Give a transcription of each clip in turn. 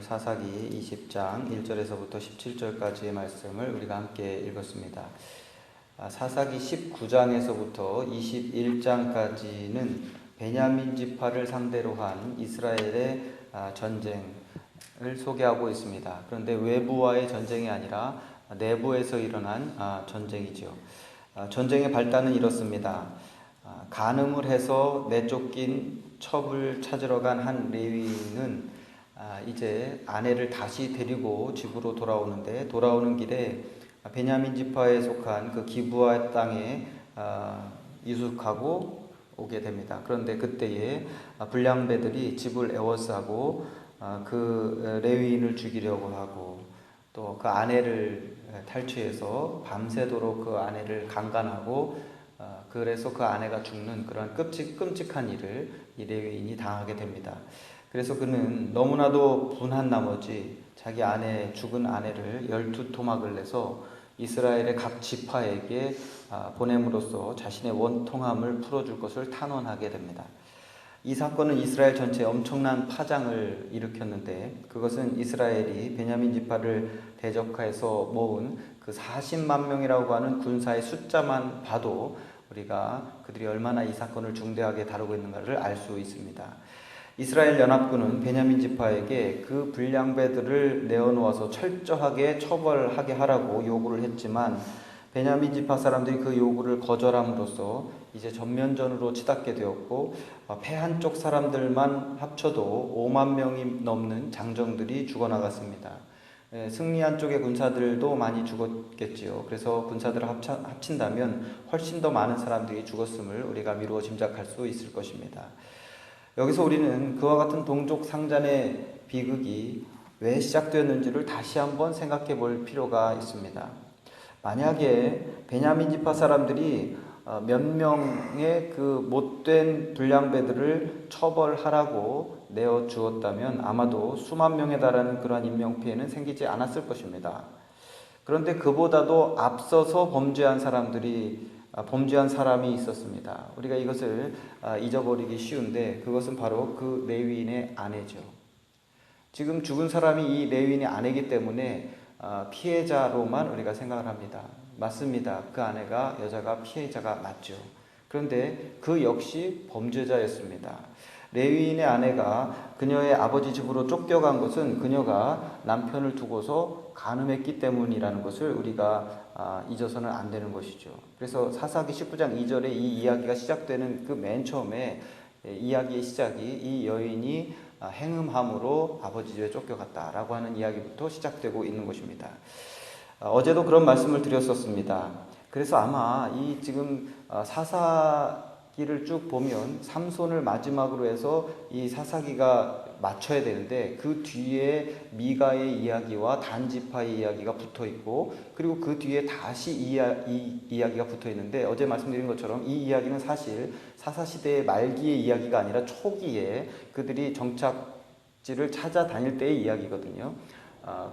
사사기 20장 1절에서부터 17절까지의 말씀을 우리가 함께 읽었습니다. 사사기 19장에서부터 21장까지는 베냐민 지파를 상대로 한 이스라엘의 전쟁을 소개하고 있습니다. 그런데 외부와의 전쟁이 아니라 내부에서 일어난 전쟁이죠. 전쟁의 발단은 이렇습니다. 간음을 해서 내쫓긴 첩을 찾으러 간 한 레위인은 이제 아내를 다시 데리고 집으로 돌아오는데, 돌아오는 길에 베냐민 지파에 속한 그 기브아 땅에 유숙하고 오게 됩니다. 그런데 그때에 불량배들이 집을 에워싸고 그 레위인을 죽이려고 하고, 또 그 아내를 탈취해서 밤새도록 그 아내를 강간하고, 그래서 그 아내가 죽는 그런 끔찍한 일을 이 레위인이 당하게 됩니다. 그래서 그는 너무나도 분한 나머지 자기 죽은 아내를 12토막을 내서 이스라엘의 각 지파에게 보냄으로써 자신의 원통함을 풀어줄 것을 탄원하게 됩니다. 이 사건은 이스라엘 전체에 엄청난 파장을 일으켰는데, 그것은 이스라엘이 베냐민 지파를 대적해서 모은 그 40만 명이라고 하는 군사의 숫자만 봐도 우리가 그들이 얼마나 이 사건을 중대하게 다루고 있는가를 알 수 있습니다. 이스라엘 연합군은 베냐민 지파에게 그 불량배들을 내어놓아서 철저하게 처벌하게 하라고 요구를 했지만, 베냐민 지파 사람들이 그 요구를 거절함으로써 이제 전면전으로 치닫게 되었고, 패한 쪽 사람들만 합쳐도 5만 명이 넘는 장정들이 죽어나갔습니다. 승리한 쪽의 군사들도 많이 죽었겠지요. 그래서 군사들을 합친다면 훨씬 더 많은 사람들이 죽었음을 우리가 미루어 짐작할 수 있을 것입니다. 여기서 우리는 그와 같은 동족 상잔의 비극이 왜 시작되었는지를 다시 한번 생각해 볼 필요가 있습니다. 만약에 베냐민 지파 사람들이 몇 명의 그 못된 불량배들을 처벌하라고 내어 주었다면 아마도 수만 명에 달하는 그러한 인명피해는 생기지 않았을 것입니다. 그런데 그보다도 앞서서 범죄한 사람이 있었습니다. 우리가 이것을 잊어버리기 쉬운데, 그것은 바로 그 레위인의 아내죠. 지금 죽은 사람이 이 레위인의 아내이기 때문에 피해자로만 우리가 생각을 합니다. 맞습니다. 그 아내가, 여자가 피해자가 맞죠. 그런데 그 역시 범죄자였습니다. 레위인의 아내가 그녀의 아버지 집으로 쫓겨간 것은 그녀가 남편을 두고서 간음했기 때문이라는 것을 우리가 잊어서는 안 되는 것이죠. 그래서 사사기 19장 2절에 이 이야기가 시작되는 그 맨 처음에 이야기의 시작이 이 여인이 행음함으로 아버지 집에 쫓겨갔다라고 하는 이야기부터 시작되고 있는 것입니다. 어제도 그런 말씀을 드렸었습니다. 그래서 아마 이 지금 사사기를 쭉 보면 삼손을 마지막으로 해서 이 사사기가 맞춰야 되는데, 그 뒤에 미가의 이야기와 단지파의 이야기가 붙어 있고, 그리고 그 뒤에 다시 이 이야기가 붙어 있는데, 어제 말씀드린 것처럼 이 이야기는 사실 사사시대의 말기의 이야기가 아니라 초기에 그들이 정착지를 찾아다닐 때의 이야기거든요.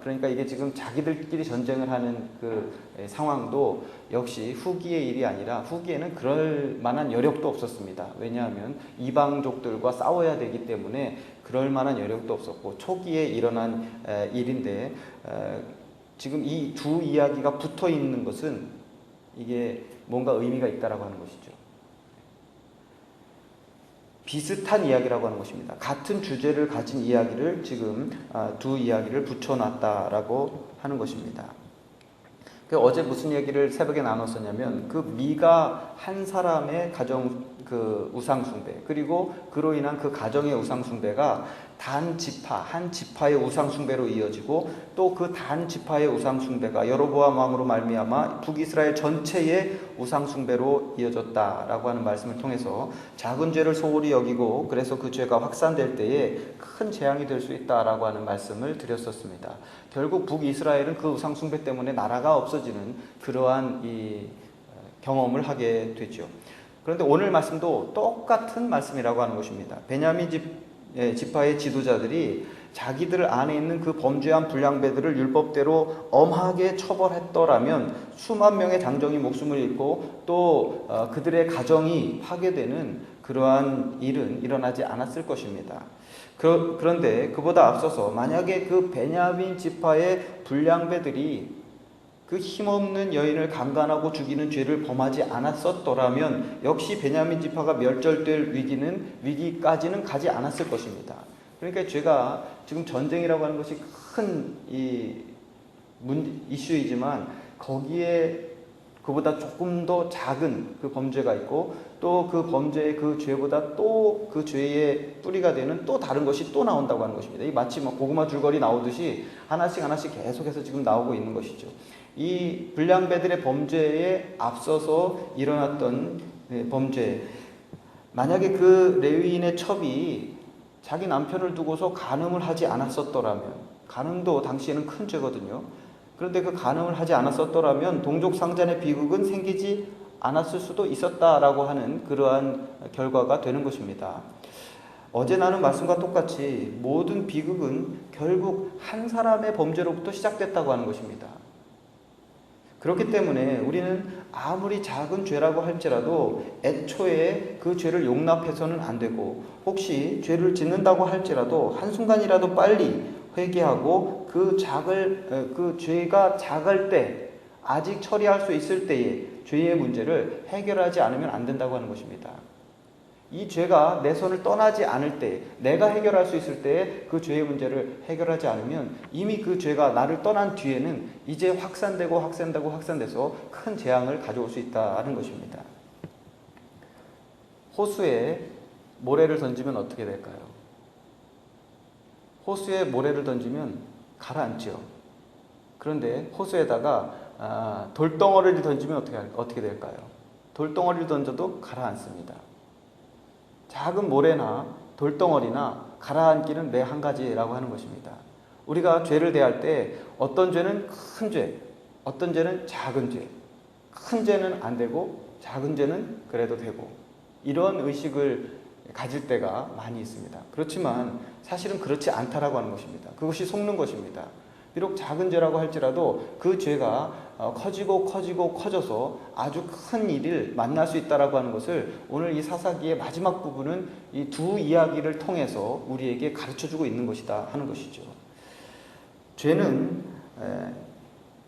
그러니까 이게 지금 자기들끼리 전쟁을 하는 그 상황도 역시 후기의 일이 아니라, 후기에는 그럴 만한 여력도 없었습니다. 왜냐하면 이방족들과 싸워야 되기 때문에 그럴 만한 여력도 없었고, 초기에 일어난 일인데, 지금 이 두 이야기가 붙어 있는 것은 이게 뭔가 의미가 있다라고 하는 것이죠. 비슷한 이야기라고 하는 것입니다. 같은 주제를 가진 이야기를 지금 두 이야기를 붙여놨다라고 하는 것입니다. 어제 무슨 얘기를 새벽에 나눴었냐면, 그 미가 한 사람의 가정 그 우상숭배, 그리고 그로 인한 그 가정의 우상숭배가 한 지파의 우상숭배로 이어지고, 또 그 단 지파의 우상숭배가 여로보암 왕으로 말미암아 북이스라엘 전체의 우상숭배로 이어졌다라고 하는 말씀을 통해서 작은 죄를 소홀히 여기고, 그래서 그 죄가 확산될 때에 큰 재앙이 될 수 있다라고 하는 말씀을 드렸었습니다. 결국 북이스라엘은 그 우상숭배 때문에 나라가 없어지는 그러한 이 경험을 하게 되죠. 그런데 오늘 말씀도 똑같은 말씀이라고 하는 것입니다. 베냐민 지파의 지도자들이 자기들 안에 있는 그 범죄한 불량배들을 율법대로 엄하게 처벌했더라면 수만 명의 장정이 목숨을 잃고, 또 그들의 가정이 파괴되는 그러한 일은 일어나지 않았을 것입니다. 그런데 그보다 앞서서 만약에 그 베냐민 지파의 불량배들이 그 힘없는 여인을 강간하고 죽이는 죄를 범하지 않았었더라면 역시 베냐민 지파가 멸절될 위기까지는 가지 않았을 것입니다. 그러니까 죄가 지금 전쟁이라고 하는 것이 큰 이슈이지만 거기에 그보다 조금 더 작은 그 범죄가 있고 또 그 범죄의 그 죄보다 또 그 죄의 뿌리가 되는 또 다른 것이 또 나온다고 하는 것입니다. 이 마치 고구마 줄거리 나오듯이 하나씩 계속해서 지금 나오고 있는 것이죠. 이 불량배들의 범죄에 앞서서 일어났던 범죄, 만약에 그 레위인의 첩이 자기 남편을 두고서 간음을 하지 않았었더라면, 간음도 당시에는 큰 죄거든요. 그런데 그 간음을 하지 않았었더라면 동족상잔의 비극은 생기지 않았을 수도 있었다라고 하는 그러한 결과가 되는 것입니다. 어제 나눈 말씀과 똑같이 모든 비극은 결국 한 사람의 범죄로부터 시작됐다고 하는 것입니다. 그렇기 때문에 우리는 아무리 작은 죄라고 할지라도 애초에 그 죄를 용납해서는 안 되고, 혹시 죄를 짓는다고 할지라도 한순간이라도 빨리 회개하고 그 죄가 작을 때, 아직 처리할 수 있을 때에 죄의 문제를 해결하지 않으면 안 된다고 하는 것입니다. 이 죄가 내 손을 떠나지 않을 때, 내가 해결할 수 있을 때에 그 죄의 문제를 해결하지 않으면 이미 그 죄가 나를 떠난 뒤에는 이제 확산돼서 큰 재앙을 가져올 수 있다는 것입니다. 호수에 모래를 던지면 어떻게 될까요? 호수에 모래를 던지면 가라앉죠. 그런데 호수에다가 돌덩어리를 던지면 어떻게 될까요? 돌덩어리를 던져도 가라앉습니다. 작은 모래나 돌덩어리나 가라앉기는 매 한 가지라고 하는 것입니다. 우리가 죄를 대할 때 어떤 죄는 큰 죄, 어떤 죄는 작은 죄, 큰 죄는 안 되고 작은 죄는 그래도 되고, 이런 의식을 가질 때가 많이 있습니다. 그렇지만 사실은 그렇지 않다라고 하는 것입니다. 그것이 속는 것입니다. 비록 작은 죄라고 할지라도 그 죄가 커져서 아주 큰 일을 만날 수 있다라고 하는 것을 오늘 이 사사기의 마지막 부분은 이 두 이야기를 통해서 우리에게 가르쳐주고 있는 것이다 하는 것이죠. 죄는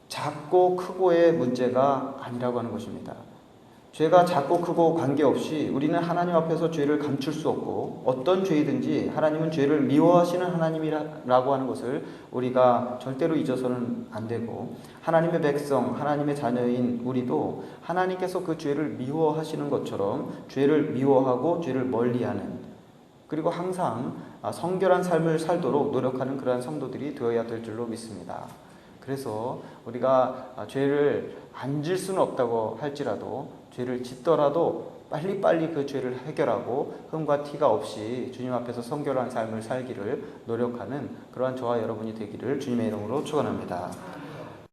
작고 크고의 문제가 아니라고 하는 것입니다. 죄가 작고 크고 관계없이 우리는 하나님 앞에서 죄를 감출 수 없고, 어떤 죄이든지 하나님은 죄를 미워하시는 하나님이라고 하는 것을 우리가 절대로 잊어서는 안 되고, 하나님의 백성, 하나님의 자녀인 우리도 하나님께서 그 죄를 미워하시는 것처럼 죄를 미워하고 죄를 멀리하는, 그리고 항상 성결한 삶을 살도록 노력하는 그러한 성도들이 되어야 될 줄로 믿습니다. 그래서 우리가 죄를 안 질 수는 없다고 할지라도, 죄를 짓더라도 빨리빨리 그 죄를 해결하고 흠과 티가 없이 주님 앞에서 성결한 삶을 살기를 노력하는 그러한 저와 여러분이 되기를 주님의 이름으로 축원합니다.